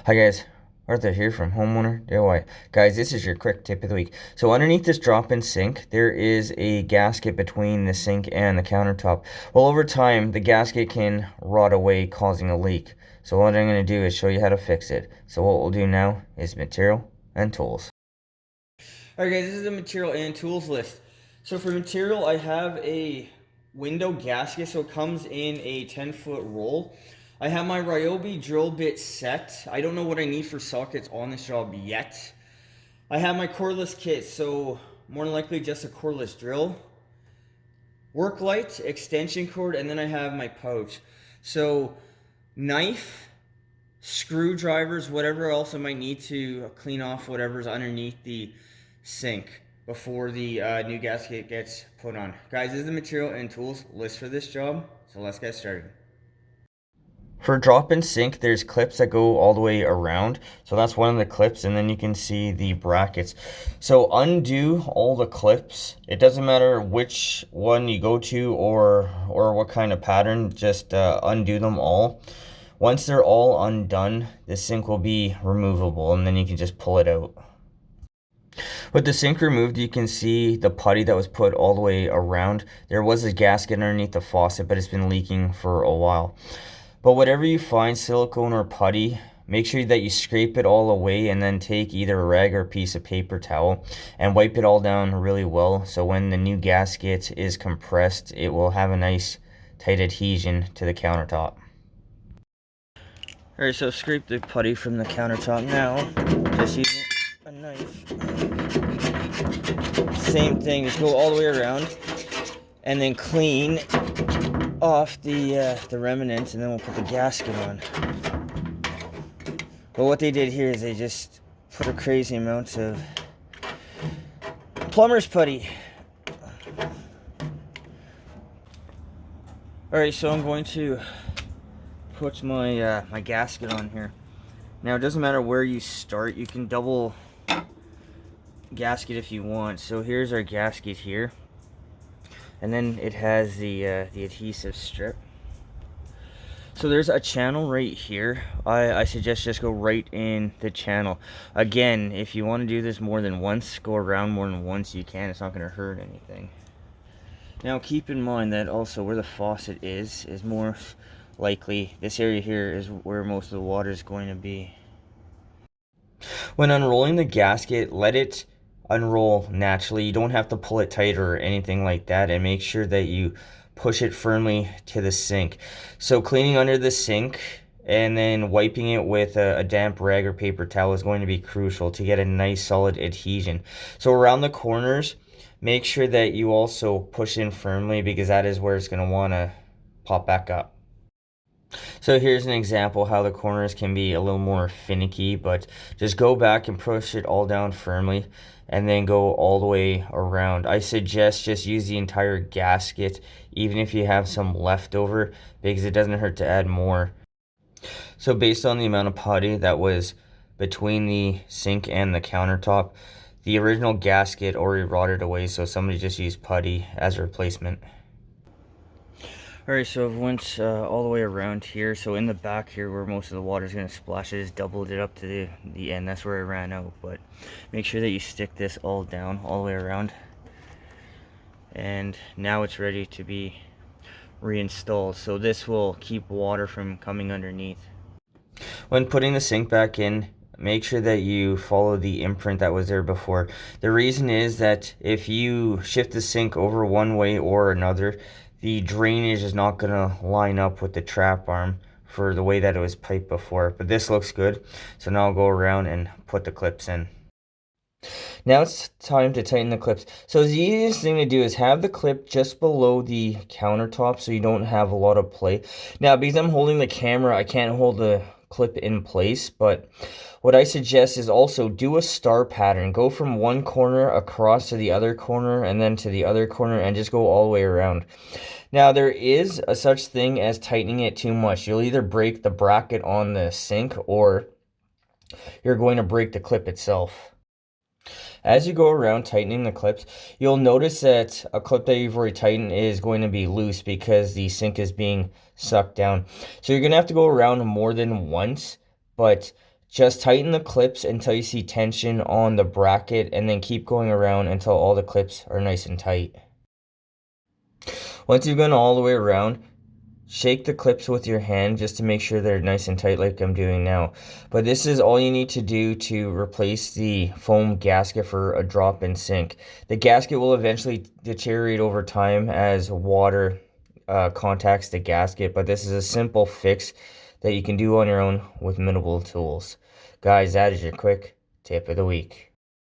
Hi guys, Arthur here from Homeowner DIY. Guys, this is your quick tip of the week. So underneath this drop-in sink, there is a gasket between the sink and the countertop. Well, over time, the gasket can rot away, causing a leak. So what I'm going to do is show you how to fix it. So what we'll do now is material and tools. Alright guys, this is the material and tools list. So for material, I have a window gasket, so it comes in a 10-foot roll. I have my Ryobi drill bit set. I don't know what I need for sockets on this job yet. I have my cordless kit, so more than likely just a cordless drill. Work light, extension cord, and then I have my pouch. So knife, screwdrivers, whatever else I might need to clean off whatever's underneath the sink before the new gasket gets put on. Guys, this is the material and tools list for this job, so let's get started. For drop-in sink, there's clips that go all the way around. So that's one of the clips, and then you can see the brackets. So undo all the clips. It doesn't matter which one you go to or what kind of pattern, just undo them all. Once they're all undone, the sink will be removable, and then you can just pull it out. With the sink removed, you can see the putty that was put all the way around. There was a gasket underneath the faucet, but it's been leaking for a while. But whatever you find, silicone or putty, make sure that you scrape it all away and then take either a rag or a piece of paper towel and wipe it all down really well. So when the new gasket is compressed, it will have a nice tight adhesion to the countertop. Alright, so scrape the putty from the countertop now. Just using a knife. Same thing, just go all the way around and then clean off the remnants, and then we'll put the gasket on. But what they did here is they just put a crazy amount of plumber's putty. Alright, so I'm going to put my my gasket on here. Now it doesn't matter where you start, you can double gasket if you want. So here's our gasket here. And then it has the adhesive strip. So there's a channel right here. I suggest just go right in the channel. Again, if you want to do this more than once, go around more than once, you can. It's not going to hurt anything. Now keep in mind that also where the faucet is more likely, this area here is where most of the water is going to be. When unrolling the gasket, let it unroll naturally. You don't have to pull it tight or anything like that, and make sure that you push it firmly to the sink. So cleaning under the sink and then wiping it with a damp rag or paper towel is going to be crucial to get a nice solid adhesion. So around the corners, make sure that you also push in firmly, because that is where it's going to want to pop back up. So here's an example how the corners can be a little more finicky, but just go back and push it all down firmly and then go all the way around. I suggest just use the entire gasket, even if you have some leftover, because it doesn't hurt to add more. So based on the amount of putty that was between the sink and the countertop, the original gasket already rotted away, so somebody just used putty as a replacement. Alright, so I've went all the way around here. So in the back here where most of the water is going to splash, I just doubled it up to the end. That's where I ran out. But make sure that you stick this all down, all the way around. And now it's ready to be reinstalled. So this will keep water from coming underneath. When putting the sink back in, make sure that you follow the imprint that was there before. The reason is that if you shift the sink over one way or another, the drainage is not going to line up with the trap arm for the way that it was piped before. But this looks good. So now I'll go around and put the clips in. Now it's time to tighten the clips. So the easiest thing to do is have the clip just below the countertop so you don't have a lot of play. Now, because I'm holding the camera, I can't hold the clip in place, but what I suggest is also do a star pattern. Go from one corner across to the other corner and then to the other corner, and just go all the way around. Now there is a such thing as tightening it too much. You'll either break the bracket on the sink or you're going to break the clip itself. As you go around tightening the clips, you'll notice that a clip that you've already tightened is going to be loose because the sink is being sucked down. So you're going to have to go around more than once, but Just tighten the clips until you see tension on the bracket, and then keep going around until all the clips are nice and tight. Once you've gone all the way around, shake the clips with your hand just to make sure they're nice and tight like I'm doing now. But this is all you need to do to replace the foam gasket for a drop-in sink. The gasket will eventually deteriorate over time as water contacts the gasket, but this is a simple fix that you can do on your own with minimal tools. Guys, that is your quick tip of the week.